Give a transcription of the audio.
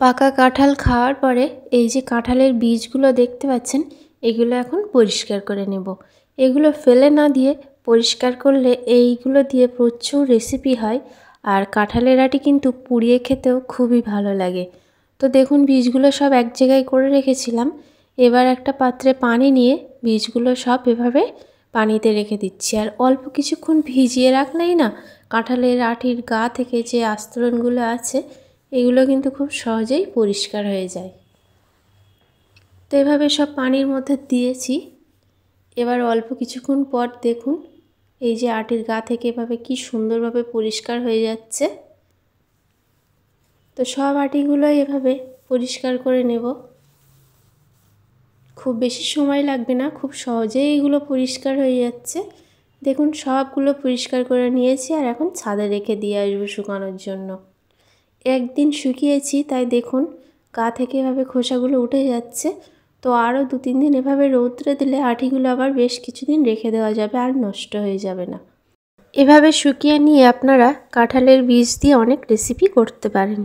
পাকা কাঁঠাল খাওয়ার পরে এই যে কাঁঠালের বীজগুলো দেখতে পাচ্ছেন, এগুলো এখন পরিষ্কার করে নেব। এগুলো ফেলে না দিয়ে পরিষ্কার করলে এইগুলো দিয়ে প্রচুর রেসিপি হয়। আর কাঁঠালের আটি কিন্তু পুড়িয়ে খেতেও খুবই ভালো লাগে। তো দেখুন বীজগুলো সব এক জায়গায় করে রেখেছিলাম। এবার একটা পাত্রে পানি নিয়ে বীজগুলো সব এভাবে পানিতে রেখে দিচ্ছি। আর অল্প কিছুক্ষণ ভিজিয়ে রাখলেই না কাঁঠালের আটির গা থেকে যে আস্তরণগুলো আছে এগুলো কিন্তু খুব সহজেই পরিষ্কার হয়ে যায়। তো এভাবে সব পানির মধ্যে দিয়েছি। এবার অল্প কিছুক্ষণ পর দেখুন এই যে আটির গা থেকে এভাবে কি সুন্দরভাবে পরিষ্কার হয়ে যাচ্ছে। তো সব আটিগুলো এভাবে পরিষ্কার করে নেব। খুব বেশি সময় লাগবে না, খুব সহজেই এগুলো পরিষ্কার হয়ে যাচ্ছে। দেখুন সবগুলো পরিষ্কার করে নিয়েছি আর এখন ছাদে রেখে দিয়ে আসবো শুকানোর জন্য। একদিন শুকিয়েছি তাই দেখুন গা থেকে এভাবে খোসাগুলো উঠে যাচ্ছে। তো আরও 2-3 দিন এভাবে রৌদ্রে দিলে আটিগুলো আবার বেশ কিছুদিন রেখে দেওয়া যাবে, আর নষ্ট হয়ে যাবে না। এভাবে শুকিয়ে নিয়ে আপনারা কাঁঠালের বীজ দিয়ে অনেক রেসিপি করতে পারেন।